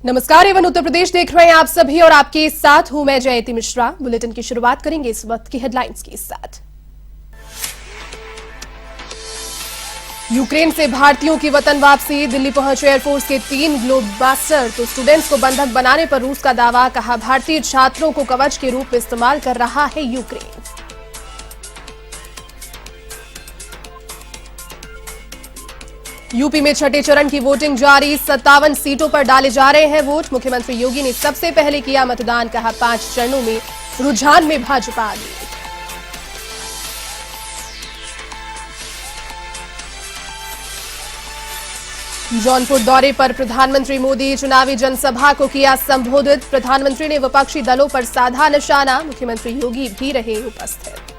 नमस्कार, एवं उत्तर प्रदेश देख रहे हैं आप सभी और आपके साथ हूं मैं जयंती मिश्रा। बुलेटिन की शुरुआत करेंगे इस वक्त की हेडलाइंस के साथ। यूक्रेन से भारतीयों की वतन वापसी, दिल्ली पहुंचे एयरफोर्स के 3 ग्लोबमास्टर। तो स्टूडेंट्स को बंधक बनाने पर रूस का दावा, कहा भारतीय छात्रों को कवच के रूप में इस्तेमाल कर रहा है यूक्रेन। यूपी में छठे चरण की वोटिंग जारी, 57 सीटों पर डाले जा रहे हैं वोट। मुख्यमंत्री योगी ने सबसे पहले किया मतदान, कहा 5 चरणों में रुझान में भाजपा आगे। जौनपुर दौरे पर प्रधानमंत्री मोदी, चुनावी जनसभा को किया संबोधित। प्रधानमंत्री ने विपक्षी दलों पर साधा निशाना, मुख्यमंत्री योगी भी रहे उपस्थित।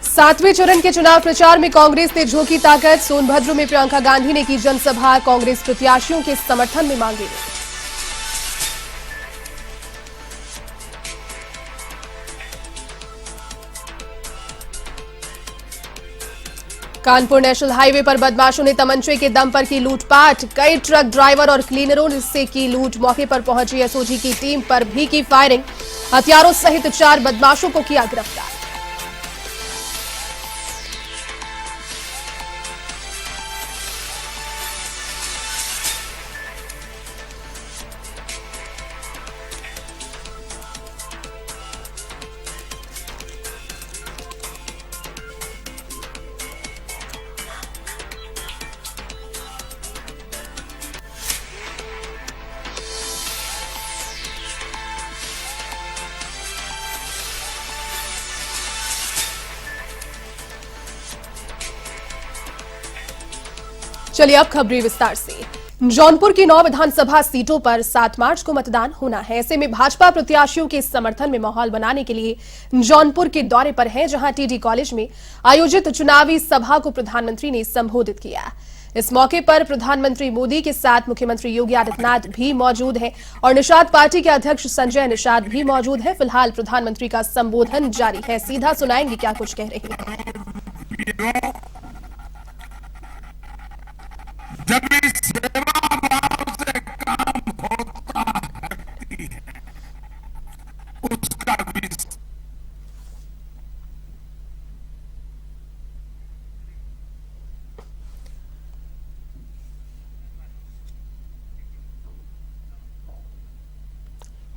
सातवें चरण के चुनाव प्रचार में कांग्रेस ने झोंकी ताकत, सोनभद्र में प्रियंका गांधी ने की जनसभा, कांग्रेस प्रत्याशियों के समर्थन में मांगे वोट। कानपुर नेशनल हाईवे पर बदमाशों ने तमंचे के दम पर की लूटपाट, कई ट्रक ड्राइवर और क्लीनरों से की लूट। मौके पर पहुंची एसओजी की टीम पर भी की फायरिंग, हथियारों सहित 4 बदमाशों को किया गिरफ्तार। चलिए अब खबरें विस्तार से। जौनपुर की 9 विधानसभा सीटों पर 7 मार्च को मतदान होना है। ऐसे में भाजपा प्रत्याशियों के समर्थन में माहौल बनाने के लिए जौनपुर के दौरे पर हैं, जहां टीडी कॉलेज में आयोजित चुनावी सभा को प्रधानमंत्री ने संबोधित किया। इस मौके पर प्रधानमंत्री मोदी के साथ मुख्यमंत्री योगी आदित्यनाथ भी मौजूद हैं और निषाद पार्टी के अध्यक्ष संजय निषाद भी मौजूद हैं। फिलहाल प्रधानमंत्री का संबोधन जारी है, सीधा सुनाएंगे क्या कुछ कह रहे हैं। जब इस सेवा भाव से काम होता है उसका भी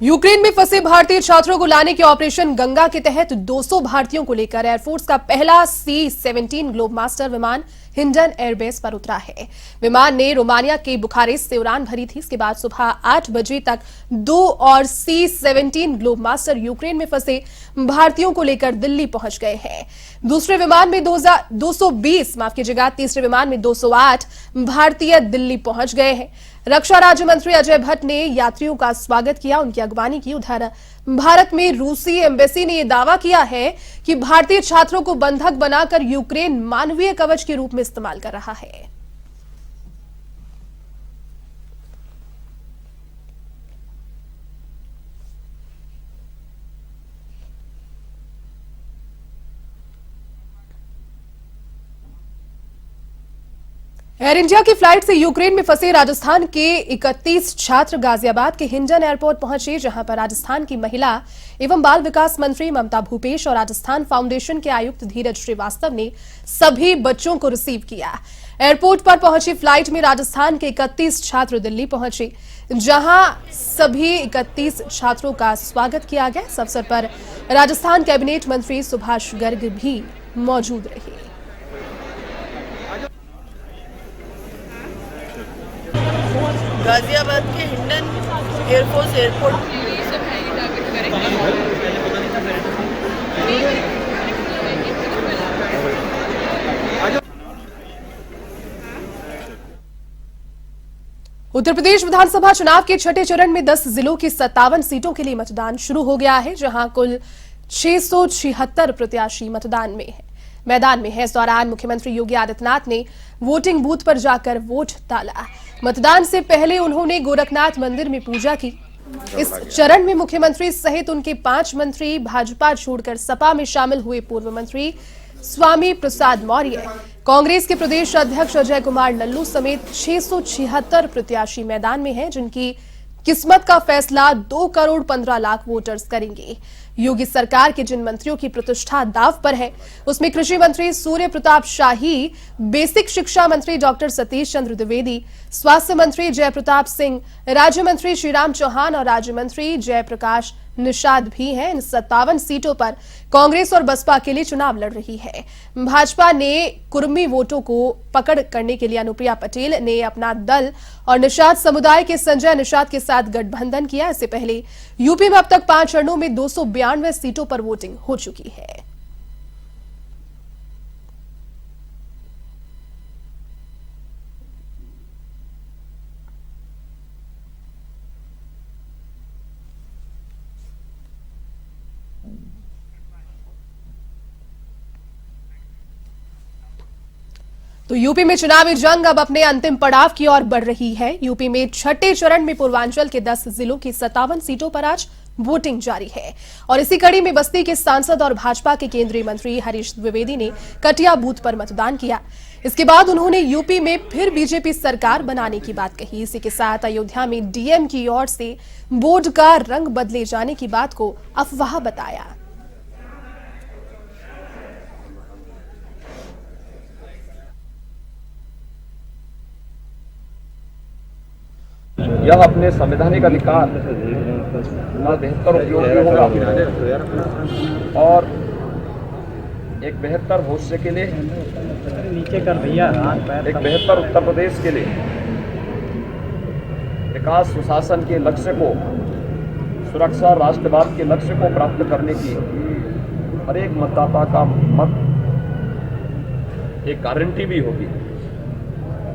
यूक्रेन में फंसे भारतीय छात्रों को लाने के ऑपरेशन गंगा के तहत 200 भारतीयों को लेकर एयरफोर्स का पहला C-17 ग्लोबमास्टर विमान हिंडन एयरबेस पर उतरा है। विमान ने रोमानिया के बुखारेस्ट से उड़ान भरी थी। इसके बाद सुबह 8 बजे तक 2 और C-17 ग्लोबमास्टर यूक्रेन में फंसे भारतीयों को लेकर दिल्ली पहुंच गए हैं। दूसरे विमान में 220 माफ कीजिएगा, तीसरे विमान में 208 भारतीय दिल्ली पहुंच गए हैं। रक्षा राज्य मंत्री अजय भट्ट ने यात्रियों का स्वागत किया, उनकी अगवानी की। उधर भारत में रूसी एम्बेसी ने यह दावा किया है कि भारतीय छात्रों को बंधक बनाकर यूक्रेन मानवीय कवच के रूप में इस्तेमाल कर रहा है। एयर इंडिया की फ्लाइट से यूक्रेन में फंसे राजस्थान के 31 छात्र गाजियाबाद के हिंडन एयरपोर्ट पहुंचे, जहां पर राजस्थान की महिला एवं बाल विकास मंत्री ममता भूपेश और राजस्थान फाउंडेशन के आयुक्त धीरज श्रीवास्तव ने सभी बच्चों को रिसीव किया। एयरपोर्ट पर पहुंची फ्लाइट में राजस्थान के 31 छात्र दिल्ली पहुंचे, जहां सभी 31 छात्रों का स्वागत किया गया। इस अवसर पर राजस्थान कैबिनेट मंत्री सुभाष गर्ग भी मौजूद रहे। गाजियाबाद के हिंडन एयरफोर्स एयरपोर्ट उत्तर प्रदेश विधानसभा चुनाव के छठे चरण में 10 जिलों की 57 सीटों के लिए मतदान शुरू हो गया है, जहां कुल 676 प्रत्याशी मैदान में है। इस दौरान मुख्यमंत्री योगी आदित्यनाथ ने वोटिंग बूथ पर जाकर वोट डाला। मतदान से पहले उन्होंने गोरखनाथ मंदिर में पूजा की। इस चरण में मुख्यमंत्री सहित उनके 5 मंत्री भाजपा छोड़कर सपा में शामिल हुए। पूर्व मंत्री स्वामी प्रसाद मौर्य। कांग्रेस के प्रदेश अध्यक्ष अजय कुमार लल्लू समेत 676 प्रत्याशी मैदान में हैं, जिनकी किस्मत का फैसला 2 करोड़ 15 लाख वोटर्स करेंगे। योगी सरकार के जिन मंत्रियों की प्रतिष्ठा दांव पर है, उसमें कृषि मंत्री सूर्य प्रताप शाही, बेसिक शिक्षा मंत्री डॉक्टर सतीश चंद्र द्विवेदी, स्वास्थ्य मंत्री जय प्रताप सिंह, राज्य मंत्री श्रीराम चौहान और राज्य मंत्री जयप्रकाश निषाद भी हैं। इन 57 सीटों पर कांग्रेस और बसपा के लिए चुनाव लड़ रही है। भाजपा ने कुर्मी वोटों को पकड़ करने के लिए अनुप्रिया पटेल ने अपना दल और निषाद समुदाय के संजय निषाद के साथ गठबंधन किया। इससे पहले यूपी में अब तक 5 चरणों में 292 सीटों पर वोटिंग हो चुकी है। तो यूपी में चुनावी जंग अब अपने अंतिम पड़ाव की ओर बढ़ रही है। यूपी में छठे चरण में पूर्वांचल के 10 जिलों की 57 सीटों पर आज वोटिंग जारी है और इसी कड़ी में बस्ती के सांसद और भाजपा के केंद्रीय मंत्री हरीश द्विवेदी ने कटिया बूथ पर मतदान किया। इसके बाद उन्होंने यूपी में फिर बीजेपी सरकार बनाने की बात कही। इसी के साथ अयोध्या में डीएम की ओर से बोर्ड का रंग बदले जाने की बात को अफवाह बताया। यह अपने संवैधानिक अधिकार का बेहतर उपयोग होगा और एक बेहतर भविष्य के लिए, एक बेहतर उत्तर प्रदेश के लिए, विकास सुशासन के लक्ष्य को, सुरक्षा राष्ट्रवाद के लक्ष्य को प्राप्त करने की हर एक मतदाता का मत एक गारंटी भी होगी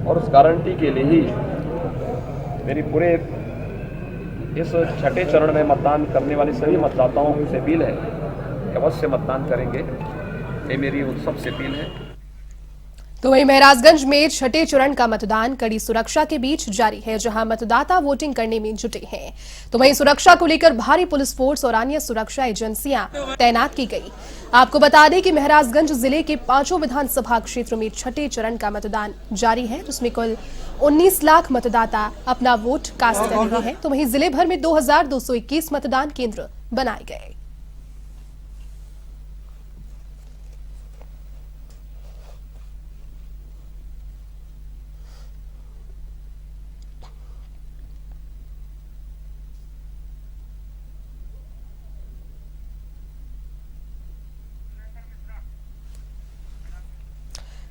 और उस गारंटी के लिए ही मेरी पूरे इस छठे चरण में मतदान करने वाले सभी मतदाताओं से अपील है कि अवश्य मतदान करेंगे। ये मेरी उन सबसे अपील है। तो वहीं महराजगंज में छठे चरण का मतदान कड़ी सुरक्षा के बीच जारी है, जहां मतदाता वोटिंग करने में जुटे हैं। तो वहीं सुरक्षा को लेकर भारी पुलिस फोर्स और अन्य सुरक्षा एजेंसियां तैनात की गई। आपको बता दें कि महराजगंज जिले के 5 विधानसभा क्षेत्रों में छठे चरण का मतदान जारी है, जिसमें कुल 19 लाख मतदाता अपना वोट कास्ट कर रहे हैं। तो वहीं जिले भर में 2221 मतदान केंद्र बनाए गए।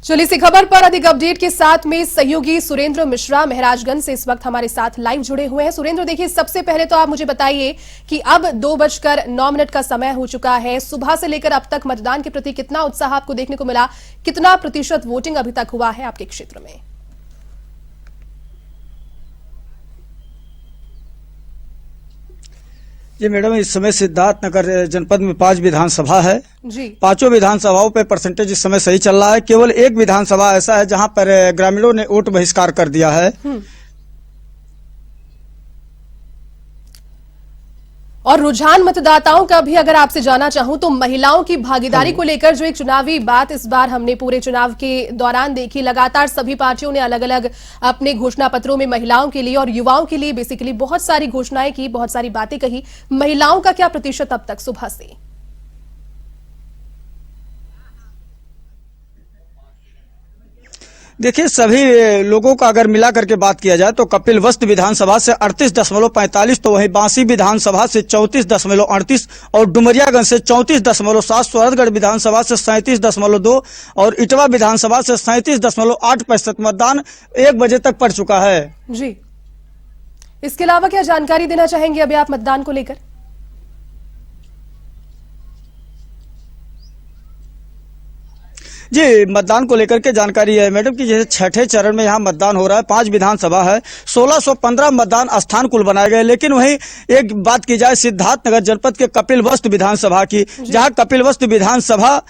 चलिए इसी खबर पर अधिक अपडेट के साथ में सहयोगी सुरेंद्र मिश्रा महराजगंज से इस वक्त हमारे साथ लाइव जुड़े हुए हैं। सुरेंद्र, देखिए, सबसे पहले तो आप मुझे बताइए कि अब 2:09 का समय हो चुका है। सुबह से लेकर अब तक मतदान के प्रति कितना उत्साह आपको देखने को मिला? कितना प्रतिशत वोटिंग अभी तक हुआ है आपके क्षेत्र में? जी मैडम, इस समय सिद्धार्थनगर जनपद में 5 विधानसभा है जी। 5 विधानसभाओं पे परसेंटेज इस समय सही चल रहा है। केवल एक विधानसभा ऐसा है जहां पर ग्रामीणों ने वोट बहिष्कार कर दिया है। और रुझान मतदाताओं का भी अगर आपसे जानना चाहूं तो महिलाओं की भागीदारी को लेकर जो एक चुनावी बात इस बार हमने पूरे चुनाव के दौरान देखी, लगातार सभी पार्टियों ने अलग अलग अपने घोषणा पत्रों में महिलाओं के लिए और युवाओं के लिए बेसिकली बहुत सारी घोषणाएं की, बहुत सारी बातें कही। महिलाओं का क्या प्रतिशत अब तक सुबह से? देखिए, सभी लोगों का अगर मिला करके बात किया जाए तो कपिलवस्तु विधानसभा से 38.45, तो वहीं बांसी विधानसभा से 34.38 और डुमरियागंज से 34.7, स्वरतगढ़ विधानसभा से 37.2 और इटवा विधानसभा से 37.8% मतदान 1 बजे तक पड़ चुका है। जी, इसके अलावा क्या जानकारी देना चाहेंगे अभी आप मतदान को लेकर? जी, मतदान को लेकर के जानकारी है मैडम कि जैसे छठे चरण में यहाँ मतदान हो रहा है, 5 विधानसभा है, 1615 मतदान स्थान कुल बनाए गए। लेकिन वहीं एक बात की जाए सिद्धार्थनगर जनपद के कपिलवस्तु विधानसभा की, जहाँ कपिलवस्तु विधानसभा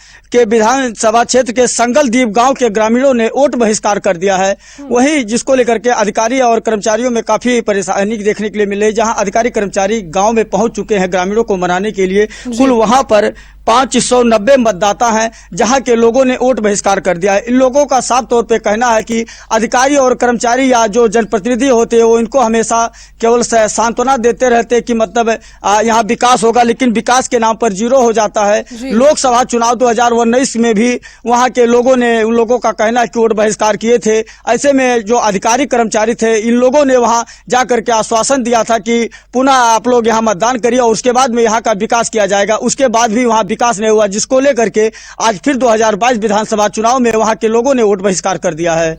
क्षेत्र के संगलदीप गांव के ग्रामीणों ने वोट बहिष्कार कर दिया है। वहीं जिसको लेकर के अधिकारी और कर्मचारियों में काफी परेशानी देखने के लिए मिले, जहाँ अधिकारी कर्मचारी गाँव में पहुंच चुके हैं ग्रामीणों को मनाने के लिए। कुल वहां पर 590 मतदाता हैं जहां के लोगों ने वोट बहिष्कार कर दिया है। इन लोगों का साफ तौर पे कहना है कि अधिकारी और कर्मचारी या जो जनप्रतिनिधि होते हैं वो इनको हमेशा केवल सांत्वना देते रहते हैं कि मतलब यहाँ विकास होगा, लेकिन विकास के नाम पर जीरो हो जाता है। लोकसभा चुनाव 2019 में भी वहां के लोगों ने, उन लोगों का कहना है कि वोट बहिष्कार किए थे। ऐसे में जो अधिकारी कर्मचारी थे, इन लोगों ने वहां जाकर के आश्वासन दिया था कि पुनः आप लोग यहाँ मतदान करिए और उसके बाद में यहाँ का विकास किया जाएगा। उसके बाद भी वहाँ विकास नहीं हुआ, जिसको लेकर के आज फिर 2022 विधानसभा चुनाव में वहाँ के लोगों ने वोट बहिष्कार कर दिया है।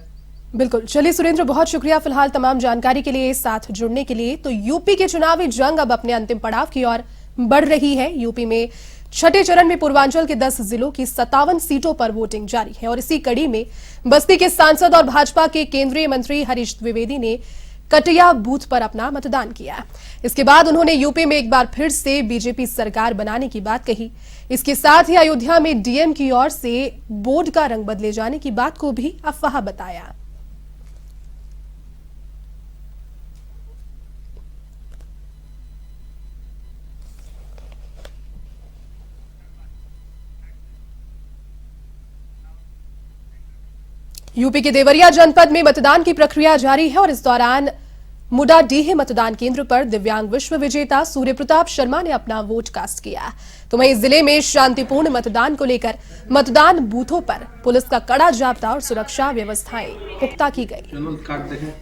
बिल्कुल। चलिए सुरेंद्र, बहुत शुक्रिया फिलहाल तमाम जानकारी के लिए, साथ जुड़ने के लिए। तो यूपी के चुनावी जंग अब अपने अंतिम पड़ाव की ओर बढ़ रही है। यूपी में छठे चरण में पूर्वांचल के 10 जिलों की 57 सीटों पर वोटिंग जारी है और इसी कड़ी में बस्ती के सांसद और भाजपा के केंद्रीय मंत्री हरीश द्विवेदी ने कटिया बूथ पर अपना मतदान किया। इसके बाद उन्होंने यूपी में एक बार फिर से बीजेपी सरकार बनाने की बात कही। इसके साथ ही अयोध्या में डीएम की ओर से बोर्ड का रंग बदले जाने की बात को भी अफवाह बताया। यूपी के देवरिया जनपद में मतदान की प्रक्रिया जारी है और इस दौरान मुडाडीह मतदान केंद्र पर दिव्यांग विश्व विजेता सूर्य प्रताप शर्मा ने अपना वोट कास्ट किया। तो वहीं जिले में शांतिपूर्ण मतदान को लेकर मतदान बूथों पर पुलिस का कड़ा जाब्ता और सुरक्षा व्यवस्थाएं पुख्ता की गई।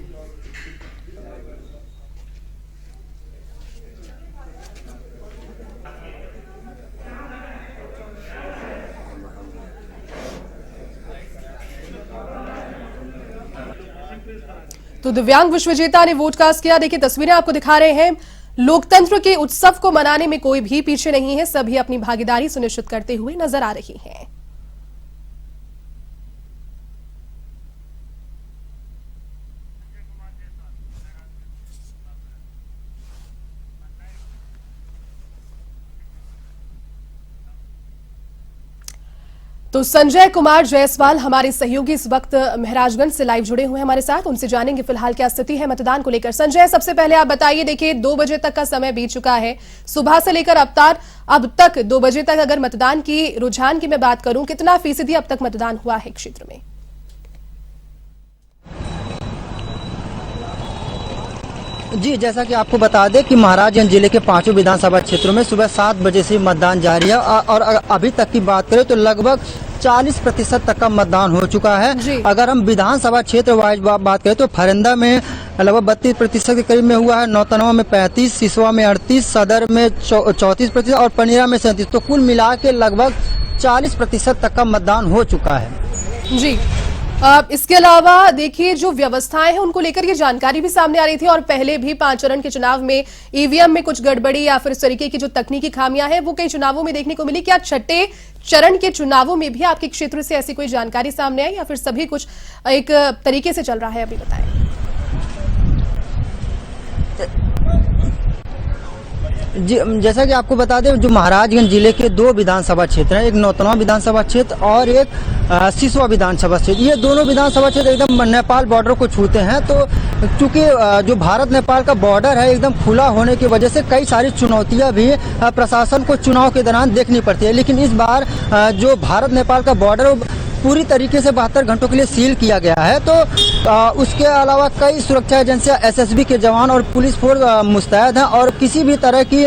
तो दिव्यांग विश्व विजेता ने वोट कास्ट किया। देखिए तस्वीरें आपको दिखा रहे हैं। लोकतंत्र के उत्सव को मनाने में कोई भी पीछे नहीं है, सभी अपनी भागीदारी सुनिश्चित करते हुए नजर आ रही हैं। तो संजय कुमार जायसवाल हमारे सहयोगी इस वक्त महाराजगंज से लाइव जुड़े हुए हैं हमारे साथ, उनसे जानेंगे फिलहाल क्या स्थिति है मतदान को लेकर। संजय, सबसे पहले आप बताइए, देखिए 2 बजे तक का समय बीत चुका है, सुबह से लेकर अब तक 2 बजे तक अगर मतदान की रुझान की मैं बात करूं, कितना फीसदी अब तक मतदान हुआ है क्षेत्र में? जी, जैसा कि आपको बता दें कि महाराजगंज जिले के 5 विधानसभा क्षेत्रों में सुबह 7 बजे से मतदान जारी है और अभी तक की बात करें तो लगभग 40% तक का मतदान हो चुका है। अगर हम विधानसभा क्षेत्र वाइज बात करें तो फरंदा में लगभग 32% के करीब में हुआ है, नौतनवा में 35%, सिसवा में 38%, सदर में 34% और पनीरा में 37%। तो कुल मिला के लगभग 40% तक का मतदान हो चुका है। जी, इसके अलावा देखिए जो व्यवस्थाएं हैं उनको लेकर ये जानकारी भी सामने आ रही थी और पहले भी 5 चरण के चुनाव में ईवीएम में कुछ गड़बड़ी या फिर इस तरीके की जो तकनीकी खामियां हैं वो कई चुनावों में देखने को मिली। क्या छठे चरण के चुनावों में भी आपके क्षेत्र से ऐसी कोई जानकारी सामने आई या फिर सभी कुछ एक तरीके से चल रहा है? अभी बताएं। जी, जैसा कि आपको बता दें जो महाराजगंज जिले के 2 विधानसभा क्षेत्र हैं, एक नौतनवा विधानसभा क्षेत्र और एक सिसवा विधानसभा क्षेत्र। ये दोनों विधानसभा क्षेत्र एकदम नेपाल बॉर्डर को छूते हैं। तो चूंकि जो भारत नेपाल का बॉर्डर है एकदम खुला होने की वजह से कई सारी चुनौतियां भी प्रशासन को चुनाव के दौरान देखनी पड़ती है। लेकिन इस बार जो भारत नेपाल का बॉर्डर पूरी तरीके से 72 घंटों के लिए सील किया गया है। तो उसके अलावा कई सुरक्षा एजेंसियां, एसएसबी के जवान और पुलिस फोर्स मुस्तैद हैं और किसी भी तरह की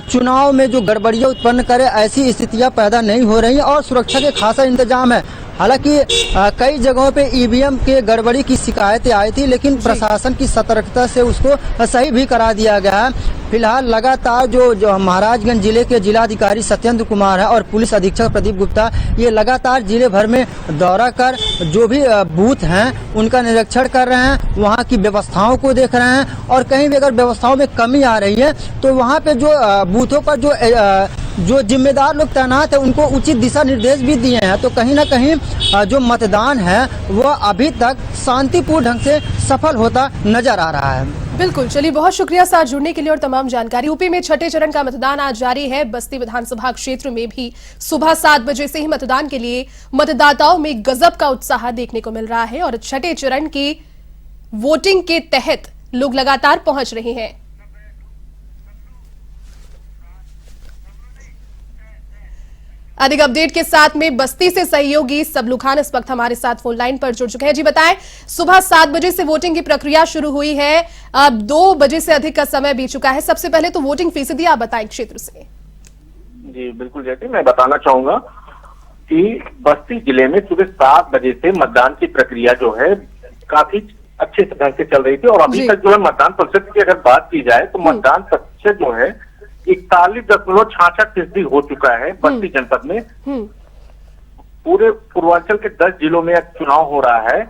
चुनाव में जो गड़बड़ियां उत्पन्न करे ऐसी स्थितियां पैदा नहीं हो रही और सुरक्षा के खासा इंतजाम है। हालांकि कई जगहों पे ईवीएम के गड़बड़ी की शिकायतें आई थी, लेकिन प्रशासन की सतर्कता से उसको सही भी करा दिया गया है। फिलहाल लगातार जो महाराजगंज जिले के जिलाधिकारी सत्येंद्र कुमार है और पुलिस अधीक्षक प्रदीप गुप्ता ये लगातार जिले भर में दौरा कर जो भी बूथ हैं उनका निरीक्षण कर रहे हैं, वहां की व्यवस्थाओं को देख रहे हैं और कहीं भी अगर व्यवस्थाओं में कमी आ रही है तो वहां पे जो बूथों पर जो जिम्मेदार लोग तैनात है उनको उचित दिशा निर्देश भी दिए हैं। तो कहीं ना कहीं जो मतदान है वो अभी तक शांतिपूर्ण ढंग से सफल होता नजर आ रहा है। बिल्कुल, चलिए बहुत शुक्रिया साथ जुड़ने के लिए और तमाम जानकारी। यूपी में छठे चरण का मतदान आज जारी है। बस्ती विधानसभा क्षेत्र में भी सुबह 7 बजे से ही मतदान के लिए मतदाताओं में गजब का उत्साह देखने को मिल रहा है और छठे चरण की वोटिंग के तहत लोग लगातार पहुंच रहे हैं। अधिक अपडेट के साथ में बस्ती से सहयोगी सबलू खान इस वक्त हमारे साथ फोन लाइन पर जुड़ चुके हैं। जी बताएं, सुबह 7 बजे से वोटिंग की प्रक्रिया शुरू हुई है, अब 2 बजे से अधिक का समय बीत चुका है। सबसे पहले तो वोटिंग फीसदी आप बताएं क्षेत्र से। जी बिल्कुल, जैसे मैं बताना चाहूंगा कि बस्ती जिले में सुबह 7 बजे से मतदान की प्रक्रिया जो है काफी अच्छे ढंग से चल रही थी और अभी तक जो है मतदान प्रतिशत की अगर बात की जाए तो मतदान प्रतिशत जो है 41.66% हो चुका है बस्ती जनपद में। पूरे पूर्वांचल के 10 जिलों में चुनाव हो रहा है।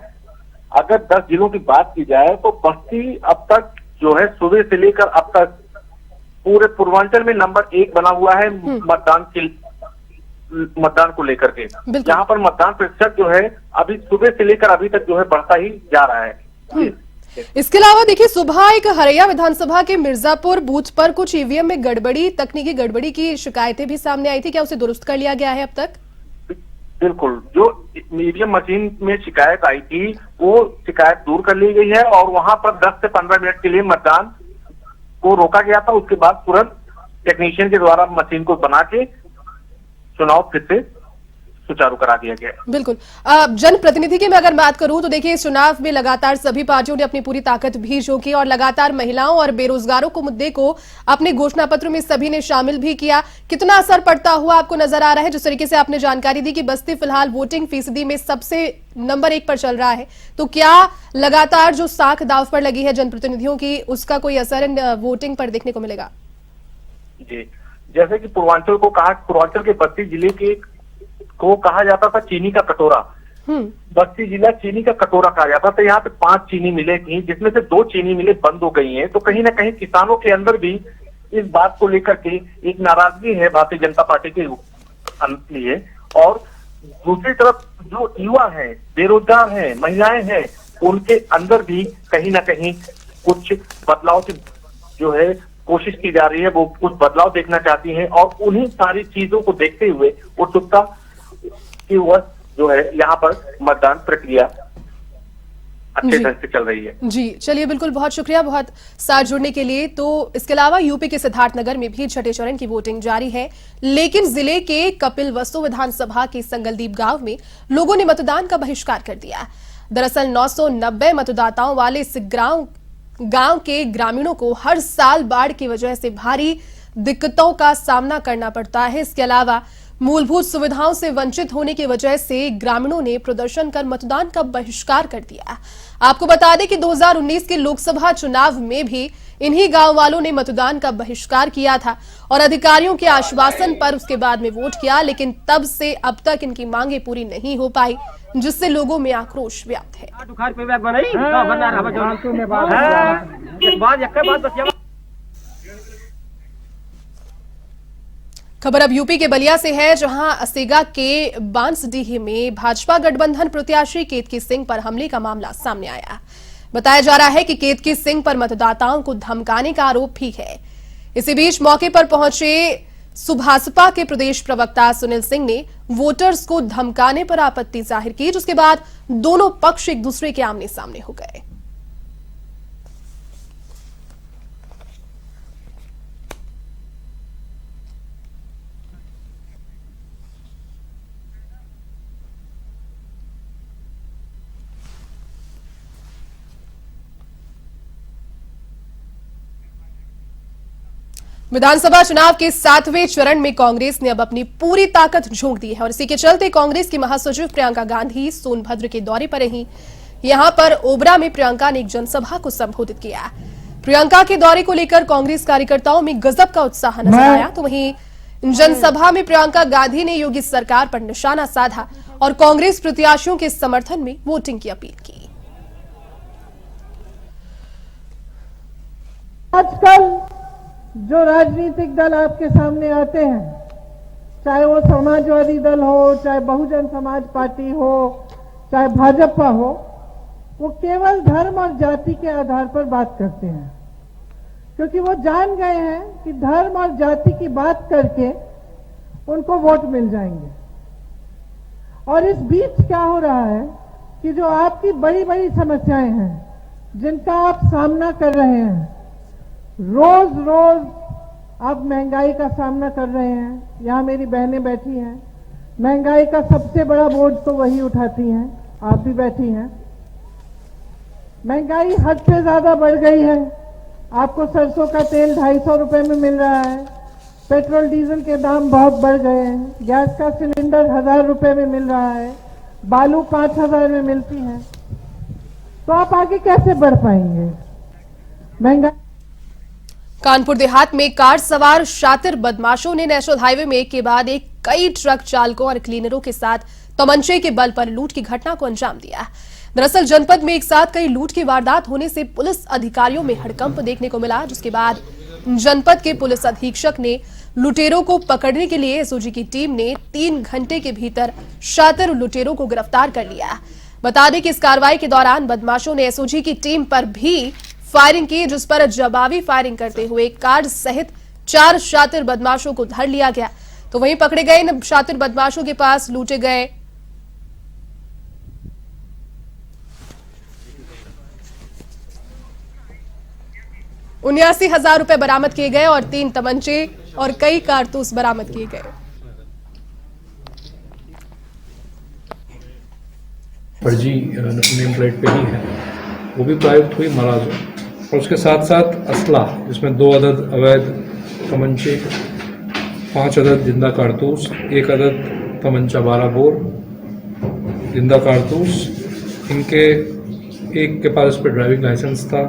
अगर 10 जिलों की बात की जाए तो बस्ती अब तक जो है सुबह से लेकर अब तक पूरे पूर्वांचल में नंबर 1 बना हुआ है मतदान को लेकर के। यहाँ पर मतदान प्रतिशत जो है अभी सुबह से लेकर अभी तक जो है बढ़ता ही जा रहा है। इसके अलावा देखिए, सुबह एक हरैया विधानसभा के मिर्जापुर बूथ पर कुछ ईवीएम में गड़बड़ी, तकनीकी गड़बड़ी की शिकायतें भी सामने आई थी, क्या उसे दुरुस्त कर लिया गया है अब तक? बिल्कुल, जो ईवीएम मशीन में शिकायत आई थी वो शिकायत दूर कर ली गई है और वहां पर 10 से 15 मिनट के लिए मतदान को रोका गया था। उसके बाद तुरंत टेक्नीशियन के द्वारा मशीन को बना के चुनाव फिर से सुचारू करा दिया गया। बिल्कुल, जनप्रतिनिधि की मैं अगर बात करूं तो देखिए, इस चुनाव में लगातार सभी पार्टियों ने अपनी पूरी ताकत भी झोंकी और लगातार महिलाओं और बेरोजगारों को मुद्दे को अपने घोषणा पत्र में सभी ने शामिल भी किया। कितना असर पड़ता हुआ आपको नजर आ रहा है? जिस तरीके से आपने जानकारी दी कि बस्ती फिलहाल वोटिंग फीसदी में सबसे नंबर 1 पर चल रहा है, तो क्या लगातार जो साख दाव पर लगी है जनप्रतिनिधियों की, उसका कोई असर वोटिंग पर देखने को मिलेगा? जी, जैसे कि पूर्वांचल के बस्ती जिले के को कहा जाता था चीनी का कटोरा। बस्ती जिला चीनी का कटोरा कहा जाता था। यहाँ पे 5 चीनी मिलें थी, जिसमें से 2 चीनी मिलें बंद हो गई हैं। तो कहीं ना कहीं किसानों के अंदर भी इस बात को लेकर के एक नाराजगी है भारतीय जनता पार्टी के लिए। और दूसरी तरफ जो युवा हैं, बेरोजगार हैं, महिलाएं हैं, उनके अंदर भी कहीं ना कहीं कुछ बदलाव की जो है कोशिश की जा रही है। वो कुछ बदलाव देखना चाहती हैं और उन्हीं सारी चीजों को देखते हुए उत्सुकता की वह जो है यहाँ पर मतदान प्रक्रिया अच्छे ढंग से चल रही है। जी चलिए, बिल्कुल, बहुत शुक्रिया बहुत साथ जुड़ने के लिए। तो इसके अलावा यूपी के सिद्धार्थनगर में भी छठे चरण की वोटिंग जारी है, लेकिन जिले के कपिलवस्तु विधानसभा के संगलदीप गांव में लोगों ने मतदान का बहिष्कार कर दिया। दरअसल 990 मतदाताओं वाले इस गांव के ग्रामीणों को हर साल बाढ़ की वजह से भारी दिक्कतों का सामना करना पड़ता है। इसके अलावा मूलभूत सुविधाओं से वंचित होने की वजह से ग्रामीणों ने प्रदर्शन कर मतदान का बहिष्कार कर दिया। आपको बता दें कि 2019 के लोकसभा चुनाव में भी इन्हीं गांव वालों ने मतदान का बहिष्कार किया था और अधिकारियों के आश्वासन पर उसके बाद में वोट किया, लेकिन तब से अब तक इनकी मांगे पूरी नहीं हो पाई, जिससे लोगों में आक्रोश व्याप्त है। खबर अब यूपी के बलिया से है, जहां असेगा के बांसडीह में भाजपा गठबंधन प्रत्याशी केतकी सिंह पर हमले का मामला सामने आया। बताया जा रहा है कि केतकी सिंह पर मतदाताओं को धमकाने का आरोप भी है। इसी बीच मौके पर पहुंचे सुभासपा के प्रदेश प्रवक्ता सुनील सिंह ने वोटर्स को धमकाने पर आपत्ति जाहिर की, जिसके बाद दोनों पक्ष एक दूसरे के आमने सामने हो गए। विधानसभा चुनाव के 7वें चरण में कांग्रेस ने अब अपनी पूरी ताकत झोंक दी है और इसी के चलते कांग्रेस की महासचिव प्रियंका गांधी सोनभद्र के दौरे पर रही। यहां पर ओबरा में प्रियंका ने एक जनसभा को संबोधित किया। प्रियंका के दौरे को लेकर कांग्रेस कार्यकर्ताओं में गजब का उत्साह नजर आया। तो वहीं जनसभा में प्रियंका गांधी ने योगी सरकार पर निशाना साधा और कांग्रेस प्रत्याशियों के समर्थन में वोटिंग की अपील की। आजकल जो राजनीतिक दल आपके सामने आते हैं, चाहे वो समाजवादी दल हो, चाहे बहुजन समाज पार्टी हो, चाहे भाजपा हो, वो केवल धर्म और जाति के आधार पर बात करते हैं, क्योंकि वो जान गए हैं कि धर्म और जाति की बात करके उनको वोट मिल जाएंगे। और इस बीच क्या हो रहा है कि जो आपकी बड़ी बड़ी समस्याएं हैं, जिनका आप सामना कर रहे हैं, रोज रोज आप महंगाई का सामना कर रहे हैं। यहाँ मेरी बहनें बैठी हैं, महंगाई का सबसे बड़ा बोझ तो वही उठाती हैं, आप भी बैठी हैं। महंगाई हद से ज्यादा बढ़ गई है। आपको सरसों का तेल 250 रुपए में मिल रहा है, पेट्रोल डीजल के दाम बहुत बढ़ गए हैं, गैस का सिलेंडर 1000 रुपए में मिल रहा है, बालू 5000 में मिलती है। तो आप आगे कैसे बढ़ पाएंगे? महंगाई। कानपुर देहात में कार सवार शातिर बदमाशों ने नेशनल हाईवे में एक के बाद एक कई ट्रक चालकों और क्लीनरों के साथ तमंचे के बल पर लूट की घटना को अंजाम दिया। दरअसल जनपद में एक साथ कई लूट की वारदात होने से पुलिस अधिकारियों में हड़कंप देखने को मिला, जिसके बाद जनपद के पुलिस अधीक्षक ने लुटेरों को पकड़ने के लिए एसओजी की टीम ने 3 घंटे के भीतर शातिर लुटेरों को गिरफ्तार कर लिया। बता दें कि इस कार्रवाई के दौरान बदमाशों ने एसओजी की टीम पर भी फायरिंग की, जिस पर जवाबी फायरिंग करते हुए कार सहित 4 शातिर बदमाशों को धर लिया गया। तो वहीं पकड़े गए इन शातिर बदमाशों के पास लूटे गए 79,000 रुपए बरामद किए गए और 3 तमंचे और कई कारतूस बरामद किए गए। फर्जी नेम प्लेट पे ही है, वो भी प्राप्त हुई मराजो, और उसके साथ साथ असला जिसमें 2 अदद अवैध तमंचे, 5 अदद जिंदा कारतूस, 1 अदद तमंचा 12 बोर जिंदा कारतूस। इनके एक के पास इस पर ड्राइविंग लाइसेंस था,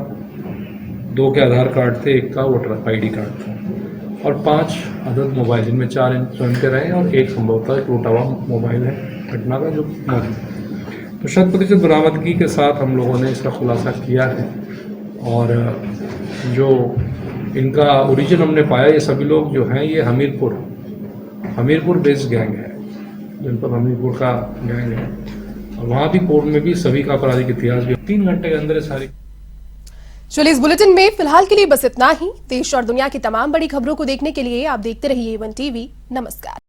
2 के आधार कार्ड थे, 1 का वोटर आईडी कार्ड था, और 5 अदद मोबाइल, जिनमें 4 स्वयं के रहे और 1 संभवतः एक लूटा हुआ मोबाइल है घटना का जो मौजूद है। तो 100% बरामदगी के साथ हम लोगों ने इसका खुलासा किया है, और जो इनका ओरिजिन हमने पाया, ये सभी लोग जो हैं ये हमीरपुर बेस्ड गैंग है, जनपद हमीरपुर का गैंग है, और वहाँ भी कोर्ट में भी सभी का आपराधिक इतिहास भी 3 घंटे के अंदर सारी। चलिए इस बुलेटिन में फिलहाल के लिए बस इतना ही। देश और दुनिया की तमाम बड़ी खबरों को देखने के लिए आप देखते रहिए A1 TV। नमस्कार।